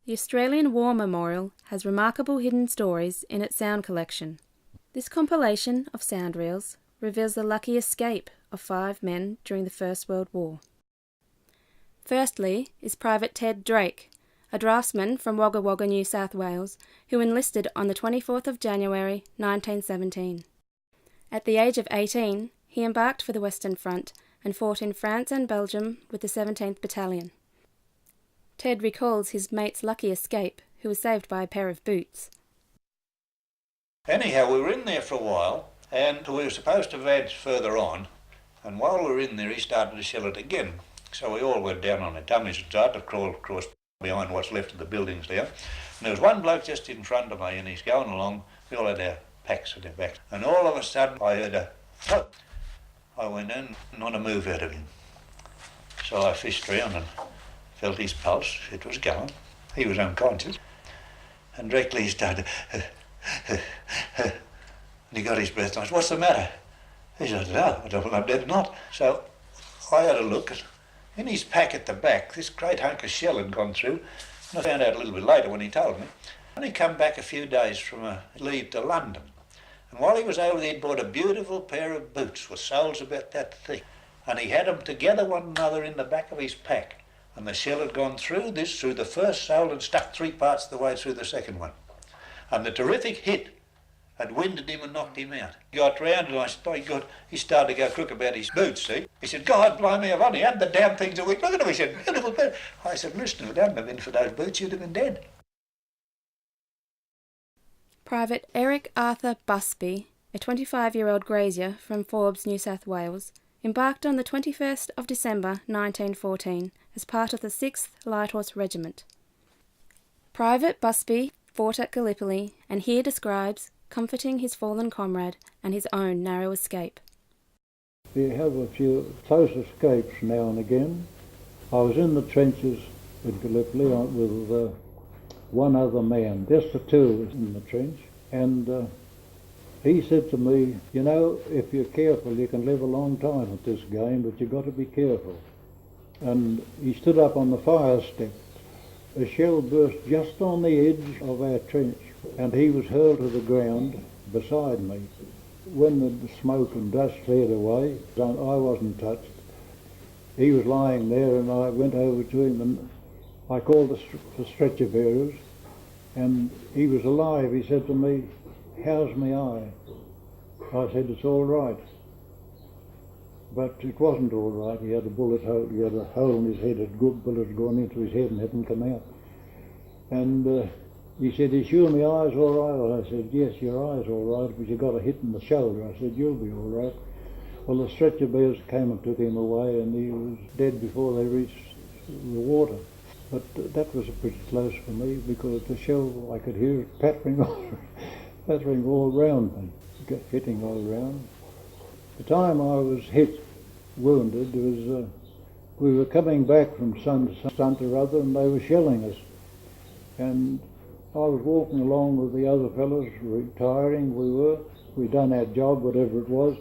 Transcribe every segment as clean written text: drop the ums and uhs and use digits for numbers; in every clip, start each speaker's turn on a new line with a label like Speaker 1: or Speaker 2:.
Speaker 1: The Australian War Memorial has remarkable hidden stories in its sound collection. This compilation of sound reels reveals the lucky escape of 5 men during the First World War. Firstly is Private Ted Drake, a draftsman from Wagga Wagga, New South Wales, who enlisted on the 24th of January 1917. At the age of 18, he embarked for the Western Front and fought in France and Belgium with the 17th Battalion. Ted recalls his mate's lucky escape, who was saved by a pair of boots.
Speaker 2: Anyhow, we were in there for a while, and we were supposed to advance further on, and while we were in there he started to shell it again. So we all went down on our tummies and started to crawl across behind what's left of the buildings there. And there was one bloke just in front of me, and he's going along. We all had our packs at our back. And all of a sudden I heard a thud. I went in, not a move out of him. So I fished around and felt his pulse. It was going. He was unconscious. And directly he started, and he got his breath. And I said, "What's the matter?" He said, "No, I don't think I'm dead or not." So I had a look. In his pack at the back, this great hunk of shell had gone through. And I found out a little bit later when he told me. And he come back a few days from a leave to London. And while he was over there, he'd bought a beautiful pair of boots with soles about that thick. And he had them together one another in the back of his pack. And the shell had gone through the first sole and stuck 3 parts of the way through the second one. And the terrific hit had winded him and knocked him out. He got round and I said, "Oh God," he started to go crook about his boots, see. He said, "God blimey, I've only had the damn things a week. Look at him," he said, "beautiful pair." I said, "Listen, if it hadn't have been for those boots, you'd have been dead."
Speaker 1: Private Eric Arthur Busby, a 25-year-old grazier from Forbes, New South Wales, embarked on the 21st of December 1914 as part of the 6th Light Horse Regiment. Private Busby fought at Gallipoli and here describes comforting his fallen comrade and his own narrow escape.
Speaker 3: We have a few close escapes now and again. I was in the trenches in Gallipoli with one other man, just the two of us in the trench, and he said to me, "You know, if you're careful you can live a long time at this game, but you've got to be careful." And he stood up on the fire step. A shell burst just on the edge of our trench, and he was hurled to the ground beside me. When the smoke and dust cleared away, I wasn't touched. He was lying there, and I went over to him and I called the stretcher bearers, and he was alive. He said to me, "How's my eye?" I said, "It's all right." But it wasn't all right. He had a bullet hole. He had a hole in his head. A good bullet had gone into his head and hadn't come out. And he said, "You sure my eye's all right?" Well, I said, "Yes, your eye's all right, but you got a hit in the shoulder." I said, "You'll be all right." Well, the stretcher bearers came and took him away, and he was dead before they reached the water. But that was pretty close for me, because the shell, I could hear it pattering all round me, hitting all round. The time I was hit, wounded, was we were coming back from some stunt or other, and they were shelling us. And I was walking along with the other fellows, retiring. We'd done our job, whatever it was,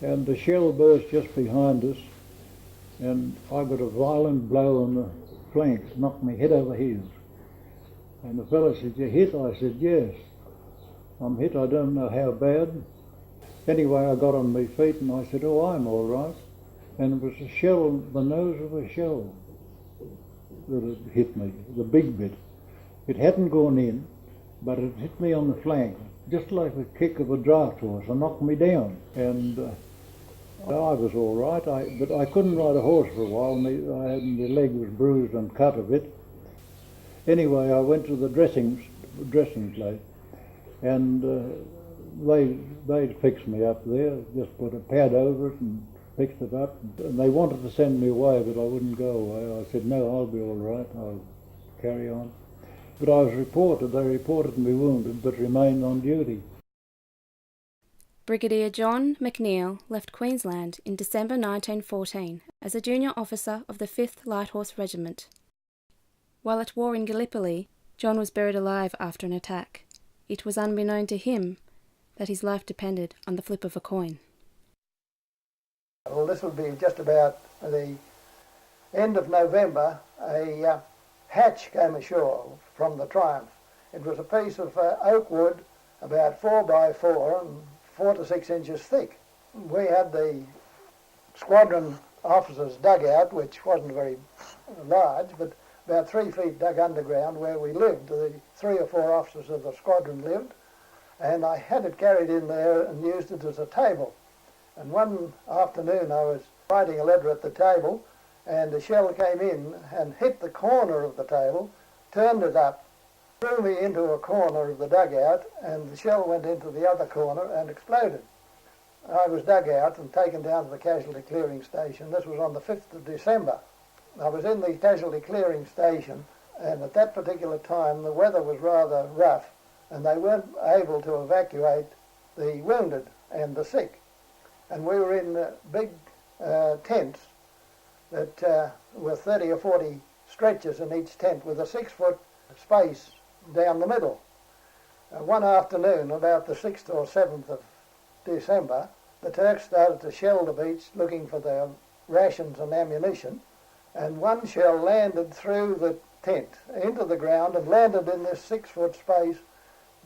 Speaker 3: and the shell burst just behind us, and I got a violent blow on the flank, knocked me head over heels. And the fellow said, "You hit?" I said, "Yes, I'm hit. I don't know how bad." Anyway, I got on my feet and I said, "Oh, I'm all right." And it was a shell, the nose of a shell, that had hit me, the big bit. It hadn't gone in, but it hit me on the flank, just like the kick of a draft horse, and knocked me down. And I was all right, but I couldn't ride a horse for a while. My leg was bruised and cut a bit. Anyway, I went to the dressing place, and they'd fixed me up there, just put a pad over it and fixed it up. And they wanted to send me away, but I wouldn't go away. I said, "No, I'll be all right, I'll carry on." But I was they reported me wounded, but remained on duty.
Speaker 1: Brigadier John McNeill left Queensland in December 1914 as a junior officer of the 5th Light Horse Regiment. While at war in Gallipoli, John was buried alive after an attack. It was unbeknown to him that his life depended on the flip of a coin.
Speaker 4: Well, this will be just about the end of November. A hatch came ashore from the Triumph. It was a piece of oak wood about 4 by 4 and 4 to 6 inches thick. We had the squadron officers' dugout, which wasn't very large, but about 3 feet dug underground where we lived. The 3 or 4 officers of the squadron lived, and I had it carried in there and used it as a table. And one afternoon I was writing a letter at the table, and a shell came in and hit the corner of the table, turned it up, threw me into a corner of the dugout, and the shell went into the other corner and exploded. I was dug out and taken down to the casualty clearing station. This was on the 5th of December. I was in the casualty clearing station, and at that particular time the weather was rather rough, and they weren't able to evacuate the wounded and the sick. And we were in big tents that were 30 or 40 stretchers in each tent with a 6-foot space down the middle. One afternoon, about the 6th or 7th of December, the Turks started to shell the beach looking for their rations and ammunition, and one shell landed through the tent into the ground and landed in this 6-foot space,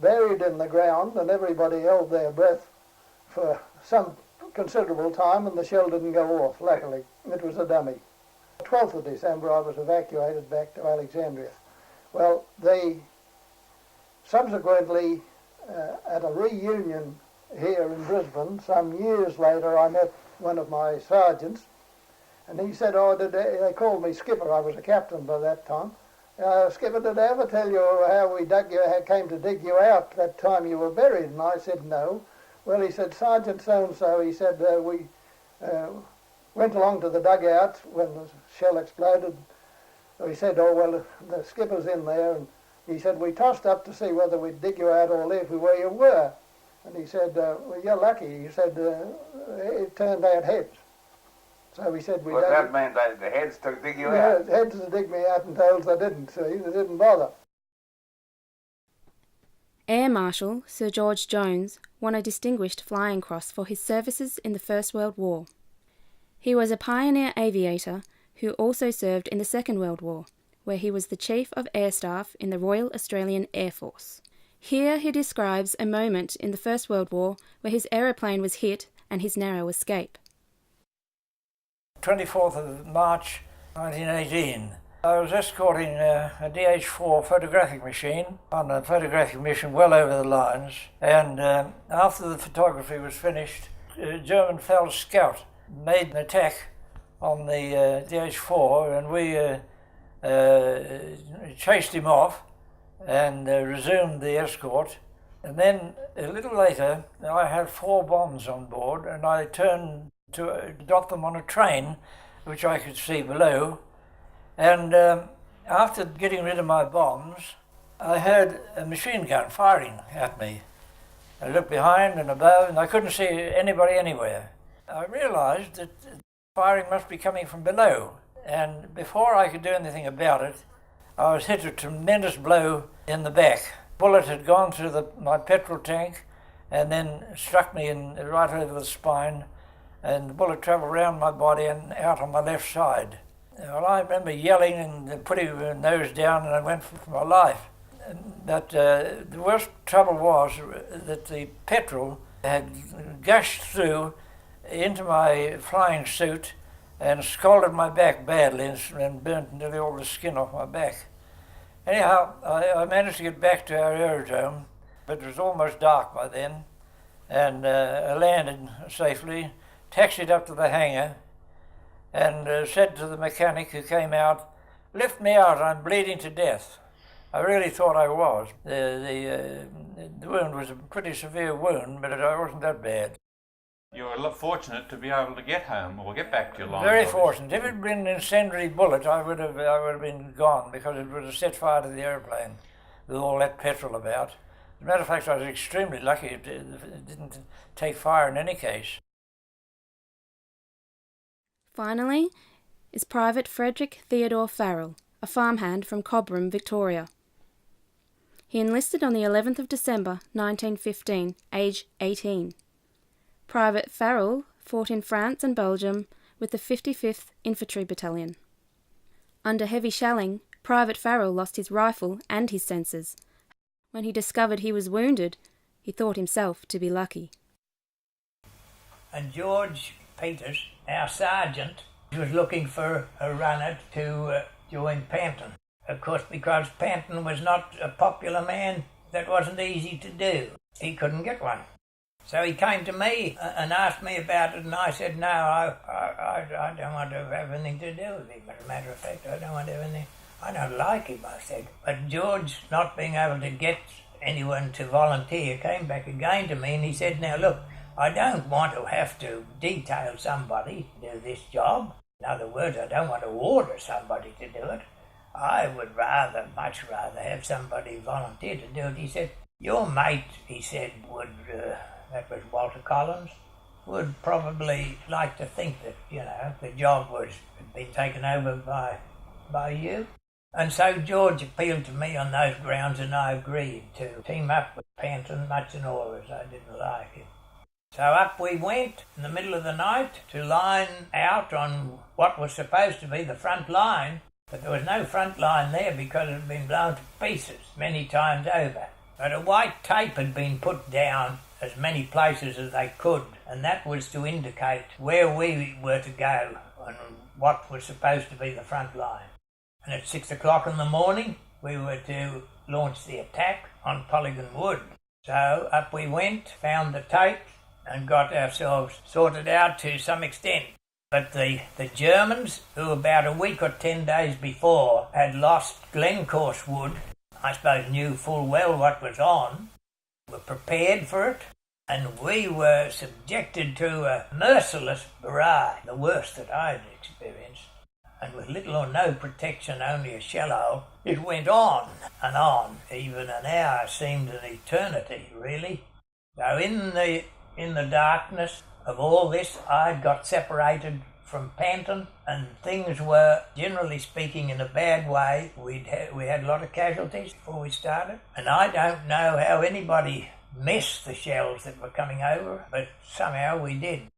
Speaker 4: buried in the ground, and everybody held their breath for some considerable time, and the shell didn't go off, luckily. It was a dummy. The 12th of December I was evacuated back to Alexandria. Well, they subsequently, at a reunion here in Brisbane, some years later, I met one of my sergeants, and he said, they called me Skipper, I was a captain by that time. Skipper, did I ever tell you how we came to dig you out that time you were buried? And I said, no. Well, he said, Sergeant so-and-so, he said, we went along to the dugout when the shell exploded. He said, the skipper's in there, and he said, we tossed up to see whether we'd dig you out or leave you where you were. And he said, well, you're lucky. He said, it turned out heads. So he said,
Speaker 5: well, that meant that the heads to dig you out?
Speaker 4: Heads to dig me out, and tails they didn't, see, they didn't bother.
Speaker 1: Air Marshal Sir George Jones won a Distinguished Flying Cross for his services in the First World War. He was a pioneer aviator who also served in the Second World War, where he was the Chief of Air Staff in the Royal Australian Air Force. Here he describes a moment in the First World War where his aeroplane was hit and his narrow escape.
Speaker 6: 24th of March 1918. I was escorting a DH-4 photographic machine on a photographic mission well over the lines, and after the photography was finished, a German Fell Scout made an attack on the DH-4, and we chased him off and resumed the escort. And then a little later I had 4 bombs on board, and I turned to drop them on a train which I could see below, and after getting rid of my bombs I heard a machine gun firing at me. I looked behind and above and I couldn't see anybody anywhere. I realised that firing must be coming from below, and before I could do anything about it I was hit a tremendous blow in the back. Bullet had gone through my petrol tank and then struck me right over the spine, and the bullet travelled around my body and out on my left side. Well, I remember yelling and putting my nose down, and I went for my life. But the worst trouble was that the petrol had gushed through into my flying suit and scalded my back badly and burnt nearly all the skin off my back. Anyhow, I managed to get back to our aerodrome, but it was almost dark by then, and I landed safely, taxied up to the hangar, and said to the mechanic who came out, "Lift me out, I'm bleeding to death." I really thought I was. The wound was a pretty severe wound, but it wasn't that bad.
Speaker 7: You were fortunate to be able to get home or get back to your line.
Speaker 6: Very fortunate. If it had been an incendiary bullet, I would have been gone, because it would have set fire to the aeroplane with all that petrol about. As a matter of fact, I was extremely lucky it didn't take fire in any case.
Speaker 1: Finally is Private Frederick Theodore Farrell, a farmhand from Cobram, Victoria. He enlisted on the 11th of December 1915, age 18. Private Farrell fought in France and Belgium with the 55th Infantry Battalion. Under heavy shelling, Private Farrell lost his rifle and his senses. When he discovered he was wounded, he thought himself to be lucky.
Speaker 8: And George Peters, our sergeant, was looking for a runner to join Panton. Of course, because Panton was not a popular man, that wasn't easy to do. He couldn't get one. So he came to me and asked me about it, and I said, no, I don't want to have anything to do with him. As a matter of fact, I don't want anything. I don't like him, I said. But George, not being able to get anyone to volunteer, came back again to me and he said, now look, I don't want to have to detail somebody to do this job. In other words, I don't want to order somebody to do it. I would much rather have somebody volunteer to do it. He said, your mate, he said, would, that was Walter Collins, would probably like to think that, the job had been taken over by you. And so George appealed to me on those grounds and I agreed to team up with Panton, much and all as I didn't like him. So up we went in the middle of the night to line out on what was supposed to be the front line, but there was no front line there because it had been blown to pieces many times over. But a white tape had been put down as many places as they could, and that was to indicate where we were to go and what was supposed to be the front line. And at 6 o'clock in the morning, we were to launch the attack on Polygon Wood. So up we went, found the tape, and got ourselves sorted out to some extent. But the Germans, who about a week or 10 days before had lost Glencorse Wood, I suppose knew full well what was on, were prepared for it, and we were subjected to a merciless barrage, the worst that I'd experienced. And with little or no protection, only a shell hole, it went on and on. Even an hour seemed an eternity, really. So in the darkness of all this, I'd got separated from Panton, and things were, generally speaking, in a bad way. We had a lot of casualties before we started, and I don't know how anybody missed the shells that were coming over, but somehow we did.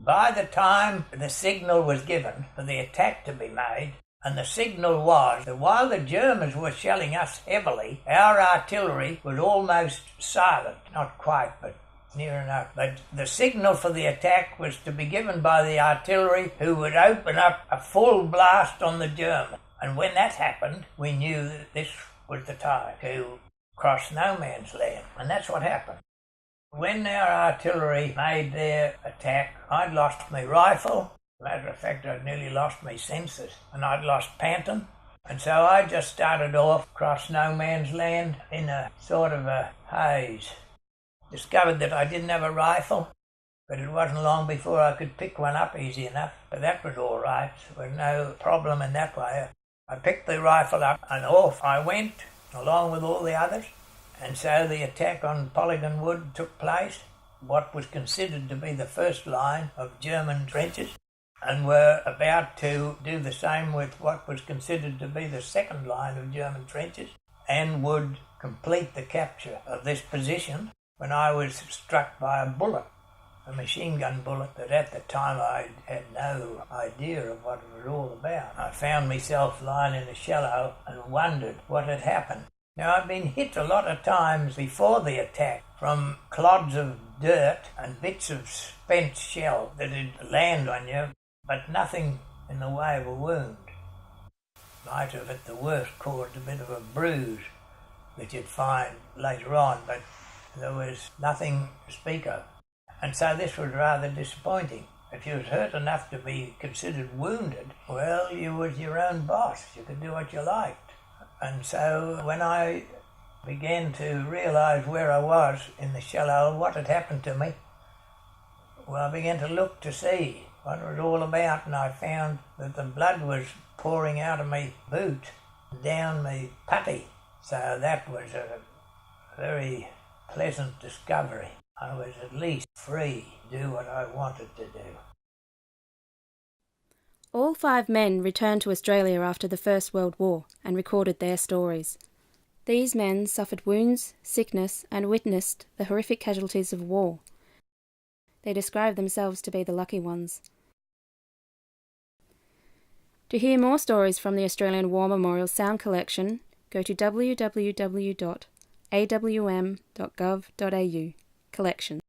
Speaker 8: By the time the signal was given for the attack to be made, and the signal was that while the Germans were shelling us heavily, our artillery was almost silent. Not quite, but near enough. But the signal for the attack was to be given by the artillery, who would open up a full blast on the German. And when that happened, we knew that this was the time to cross no man's land. And that's what happened. When our artillery made their attack, I'd lost my rifle. Matter of fact, I'd nearly lost my senses, and I'd lost Panton. And so I just started off across no man's land in a sort of a haze. Discovered that I didn't have a rifle, but it wasn't long before I could pick one up easy enough. But that was all right. There was no problem in that way. I picked the rifle up and off I went, along with all the others. And so the attack on Polygon Wood took place, what was considered to be the first line of German trenches, and were about to do the same with what was considered to be the second line of German trenches, and would complete the capture of this position when I was struck by a bullet, a machine gun bullet that at the time I had no idea of what it was all about. I found myself lying in a shell hole and wondered what had happened. Now, I've been hit a lot of times before the attack from clods of dirt and bits of spent shell that would land on you, but nothing in the way of a wound. Might have at the worst caused a bit of a bruise, which you'd find later on, but there was nothing to speak of. And so this was rather disappointing. If you was hurt enough to be considered wounded, well, you was your own boss. You could do what you liked. And so when I began to realise where I was in the shell hole, what had happened to me, well, I began to look to see what it was all about, and I found that the blood was pouring out of my boot, down my putty. So that was a very pleasant discovery. I was at least free to do what I wanted to do.
Speaker 1: All 5 men returned to Australia after the First World War and recorded their stories. These men suffered wounds, sickness, and witnessed the horrific casualties of war. They described themselves to be the lucky ones. To hear more stories from the Australian War Memorial Sound Collection, go to www.awm.gov.au. Collections.